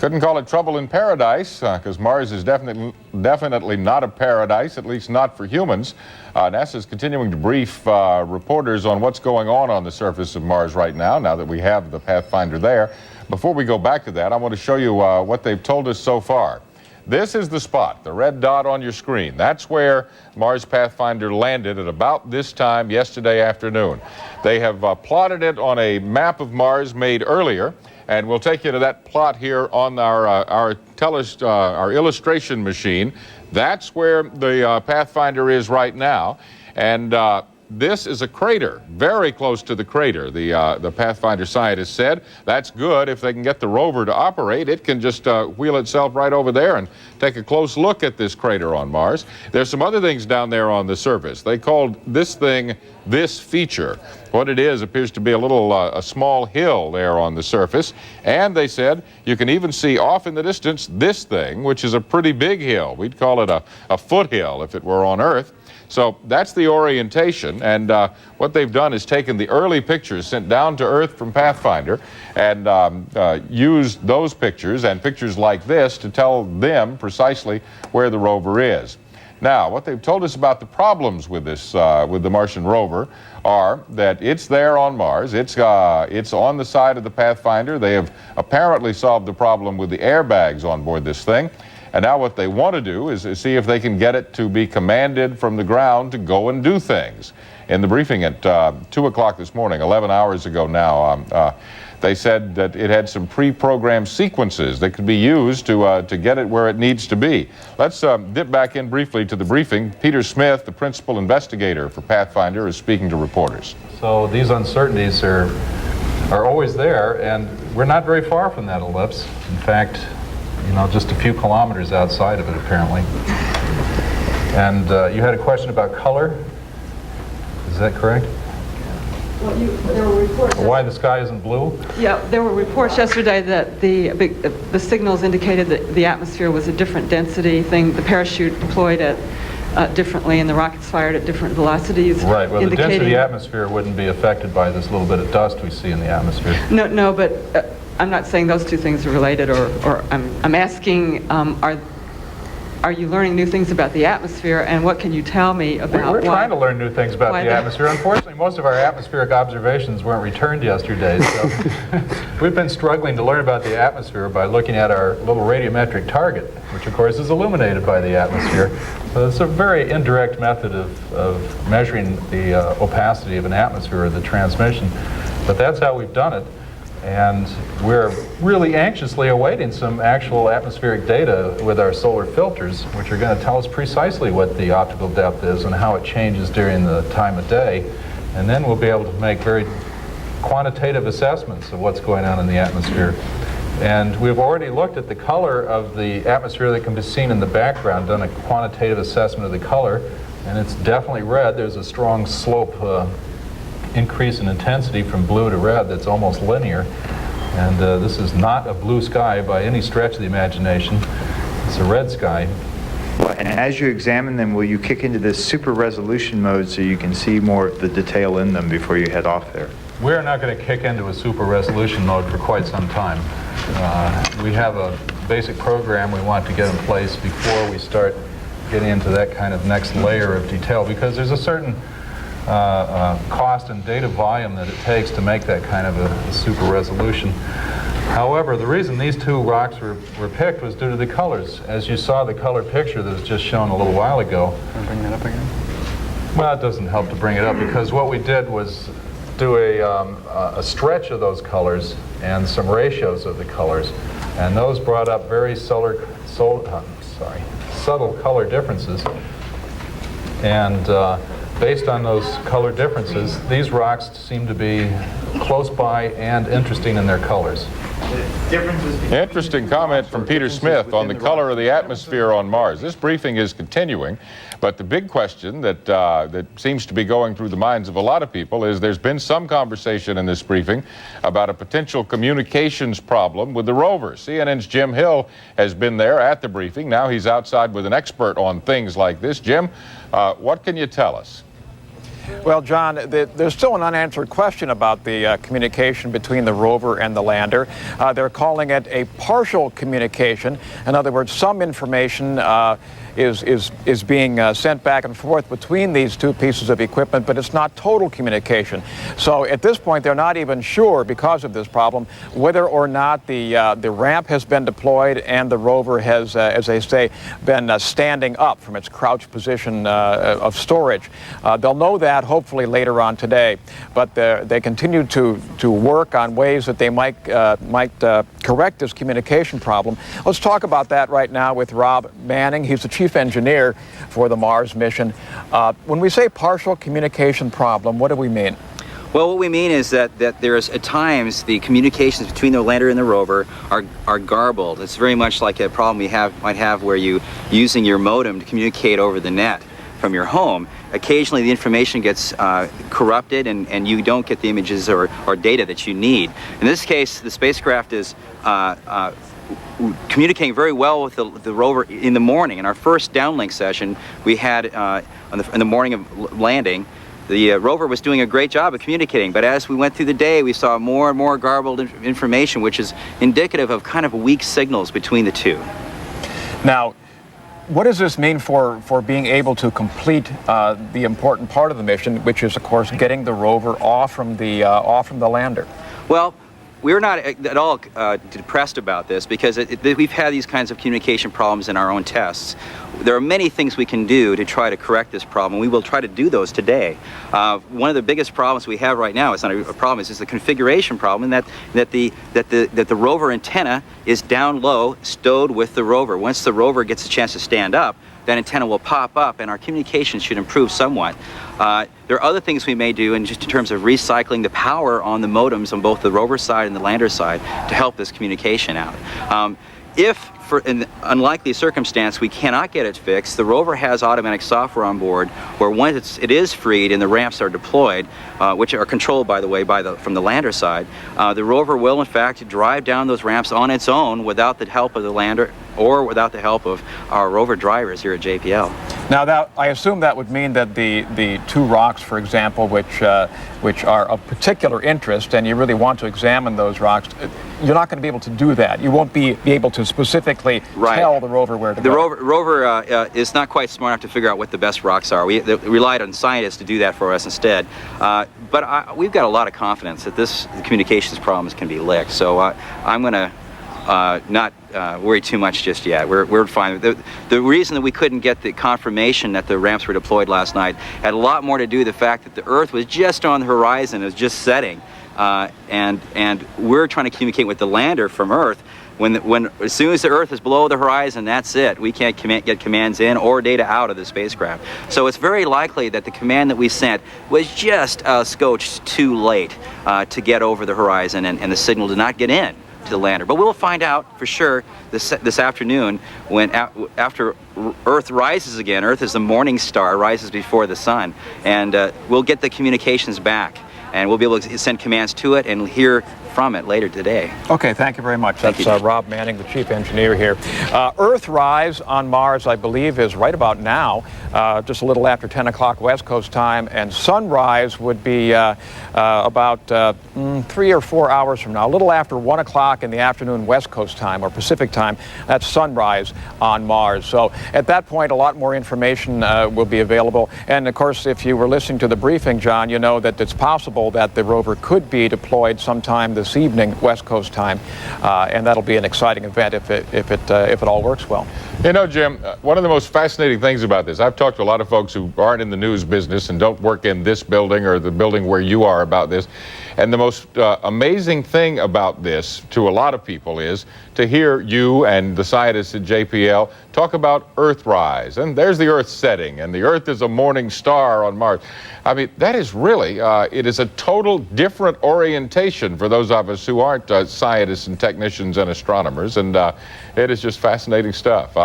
Couldn't call it trouble in paradise, because Mars is definitely not a paradise, at least not for humans. NASA is continuing to brief reporters on what's going on the surface of Mars right now that we have the Pathfinder there. Before we go back to that, I want to show you what they've told us so far. This is the spot, the red dot on your screen. That's where Mars Pathfinder landed at about this time yesterday afternoon. They have plotted it on a map of Mars made earlier, and we'll take you to that plot here on our illustration machine. That's where the Pathfinder is right now, and this is a crater, very close to the crater. The Pathfinder scientists said that's good if they can get the rover to operate. It can just wheel itself right over there and take a close look at this crater on Mars. There's some other things down there on the surface. They called this thing this feature. What it is appears to be a small hill there on the surface, and they said you can even see off in the distance this thing, which is a pretty big hill. We'd call it a foothill if it were on Earth. So that's the orientation, and what they've done is taken the early pictures sent down to Earth from Pathfinder and used those pictures and pictures like this to tell them precisely where the rover is. Now, what they've told us about the problems with this, with the Martian rover, are that it's there on Mars. It's on the side of the Pathfinder. They have apparently solved the problem with the airbags on board this thing. And now what they want to do is see if they can get it to be commanded from the ground to go and do things. In the briefing at 2 o'clock this morning, 11 hours ago now, they said that it had some pre-programmed sequences that could be used to get it where it needs to be. Let's dip back in briefly to the briefing. Peter Smith, the principal investigator for Pathfinder, is speaking to reporters. So these uncertainties are always there, and we're not very far from that ellipse. In fact, just a few kilometers outside of it, apparently. And you had a question about color. Is that correct? Well, there were reports. Why the sky isn't blue? Yeah, there were reports yesterday that the signals indicated that the atmosphere was a different density thing. The parachute deployed at differently, and the rockets fired at different velocities. Right. Well, the density of the atmosphere wouldn't be affected by this little bit of dust we see in the atmosphere. No, but I'm not saying those two things are related, or I'm asking, are you learning new things about the atmosphere, and what can you tell me about We're trying to learn new things about the atmosphere. Unfortunately, most of our atmospheric observations weren't returned yesterday, so we've been struggling to learn about the atmosphere by looking at our little radiometric target, which of course is illuminated by the atmosphere. So it's a very indirect method of measuring the opacity of an atmosphere or the transmission, but that's how we've done it. And we're really anxiously awaiting some actual atmospheric data with our solar filters, which are going to tell us precisely what the optical depth is and how it changes during the time of day. And then we'll be able to make very quantitative assessments of what's going on in the atmosphere. And we've already looked at the color of the atmosphere that can be seen in the background, done a quantitative assessment of the color, and it's definitely red. There's a strong slope increase in intensity from blue to red that's almost linear, and this is not a blue sky by any stretch of the imagination. It's a red sky. And as you examine them, will you kick into this super resolution mode so you can see more of the detail in them before you head off there? We're not going to kick into a super resolution mode for quite some time. We have a basic program we want to get in place before we start getting into that kind of next layer of detail, because there's a certain cost and data volume that it takes to make that kind of a super resolution. However, the reason these two rocks were picked was due to the colors. As you saw the color picture that was just shown a little while ago. Can I bring that up again? Well, it doesn't help to bring it up, because what we did was do a stretch of those colors and some ratios of the colors, and those brought up very subtle color differences. And based on those color differences, these rocks seem to be close by and interesting in their colors. Interesting comment from Peter Smith on the color of the atmosphere on Mars. This briefing is continuing, but the big question that seems to be going through the minds of a lot of people is there's been some conversation in this briefing about a potential communications problem with the rover. CNN's Jim Hill has been there at the briefing. Now he's outside with an expert on things like this. Jim, what can you tell us? Well, John, there's still an unanswered question about the communication between the rover and the lander. They're calling it a partial communication. In other words, some information is being sent back and forth between these two pieces of equipment, but it's not total communication. So at this point, they're not even sure, because of this problem, whether or not the ramp has been deployed and the rover has, as they say, been standing up from its crouched position of storage. They'll know that hopefully later on today, but they continue to work on ways that they might correct this communication problem. Let's talk about that right now with Rob Manning. He's the chief engineer for the Mars mission. When we say partial communication problem, what do we mean? Well, what we mean is that there's at times the communications between the lander and the rover are garbled. It's very much like a problem you might have where you using your modem to communicate over the net from your home. Occasionally the information gets corrupted and you don't get the images or data that you need. In this case, the spacecraft is communicating very well with the rover in the morning. In our first downlink session we had in the morning of landing, the rover was doing a great job of communicating, but as we went through the day we saw more and more garbled information, which is indicative of kind of weak signals between the two. Now, what does this mean for being able to complete the important part of the mission, which is, of course, getting the rover off from the lander? Well, we're not at all depressed about this, because we've had these kinds of communication problems in our own tests. There are many things we can do to try to correct this problem. We will try to do those today. One of the biggest problems we have right now, it's not a problem, it's just the configuration problem, and that the rover antenna is down low, stowed with the rover. Once the rover gets a chance to stand up, that antenna will pop up and our communication should improve somewhat. There are other things we may do in terms of recycling the power on the modems on both the rover side and the lander side to help this communication out. If, for an unlikely circumstance, we cannot get it fixed, the rover has automatic software on board where once it is freed and the ramps are deployed, which are controlled, by the way, from the lander side, the rover will in fact drive down those ramps on its own without the help of the lander or without the help of our rover drivers here at JPL. Now, I assume that would mean that the two rocks, for example, which are of particular interest, and you really want to examine those rocks, you're not going to be able to do that. You won't be able to specifically tell the rover where to go. The rover is not quite smart enough to figure out what the best rocks are. We relied on scientists to do that for us instead. But we've got a lot of confidence that the communications problems can be licked. So I'm going to not worry too much just yet. We're fine. The reason that we couldn't get the confirmation that the ramps were deployed last night had a lot more to do with the fact that the Earth was just on the horizon, it was just setting, and we're trying to communicate with the lander from Earth. As soon as the Earth is below the horizon, that's it. We can't get commands in or data out of the spacecraft. So it's very likely that the command that we sent was just a scotch too late to get over the horizon, and the signal did not get in to the lander. But we'll find out for sure this afternoon when after Earth rises again. Earth is the morning star, rises before the sun, and we'll get the communications back, and we'll be able to send commands to it and hear from it later today. Okay, thank you very much. That's Rob Manning, the chief engineer here. Earthrise on Mars, I believe, is right about now, just a little after 10 o'clock West Coast time, and sunrise would be about 3 or 4 hours from now, a little after 1 o'clock in the afternoon West Coast time or Pacific time. That's sunrise on Mars. So at that point, a lot more information will be available. And of course, if you were listening to the briefing, John, you know that it's possible that the rover could be deployed sometime this evening West Coast time, and that'll be an exciting event if it all works well. You know, Jim, one of the most fascinating things about this, I've talked to a lot of folks who aren't in the news business and don't work in this building or the building where you are about this, and the most amazing thing about this to a lot of people is to hear you and the scientists at JPL talk about Earthrise, and there's the Earth setting, and the Earth is a morning star on Mars. I mean, that is really, it is a total different orientation for those of us who aren't scientists and technicians and astronomers, and it is just fascinating stuff.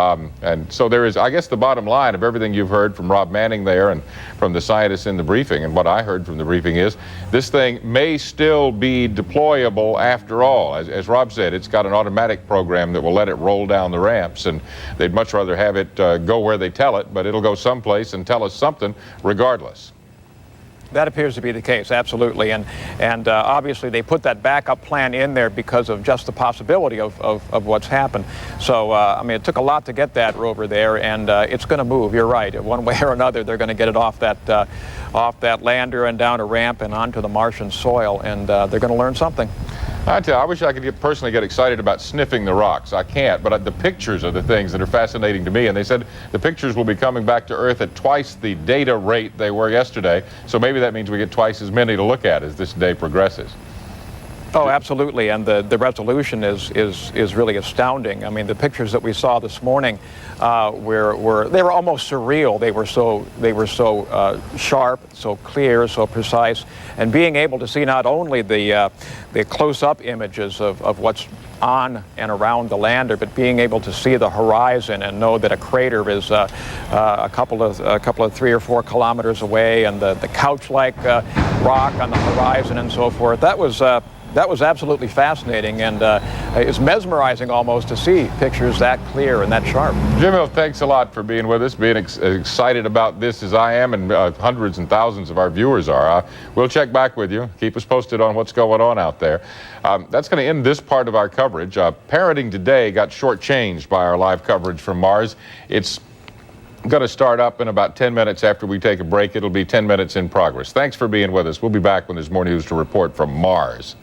And so there is, I guess the bottom line of everything you've heard from Rob Manning there and from the scientists in the briefing, and what I heard from the briefing is this thing may still be deployable after all. As Rob said, it's got an automatic program that will let it roll down the ramps, and they'd much rather have it go where they tell it, but it'll go someplace and tell us something regardless. That appears to be the case, absolutely. And obviously they put that backup plan in there because of just the possibility of what's happened. So, I mean, it took a lot to get that rover there, and it's going to move. You're right. One way or another, they're going to get it off that lander and down a ramp and onto the Martian soil, and they're going to learn something. I tell you, I wish I could personally get excited about sniffing the rocks. I can't, but the pictures are the things that are fascinating to me. And they said the pictures will be coming back to Earth at twice the data rate they were yesterday. So maybe that means we get twice as many to look at as this day progresses. Oh, absolutely, and the resolution is really astounding. I mean, the pictures that we saw this morning were almost surreal. They were so sharp, so clear, so precise, and being able to see not only the close-up images of what's on and around the lander, but being able to see the horizon and know that a crater is a couple of 3 or 4 kilometers away, and the couch-like rock on the horizon and so forth. That was absolutely fascinating, and it's mesmerizing almost to see pictures that clear and that sharp. Jim Hill, thanks a lot for being with us, being excited about this as I am, and hundreds and thousands of our viewers are. We'll check back with you. Keep us posted on what's going on out there. That's going to end this part of our coverage. Parenting Today got shortchanged by our live coverage from Mars. It's going to start up in about 10 minutes after we take a break. It'll be 10 minutes in progress. Thanks for being with us. We'll be back when there's more news to report from Mars.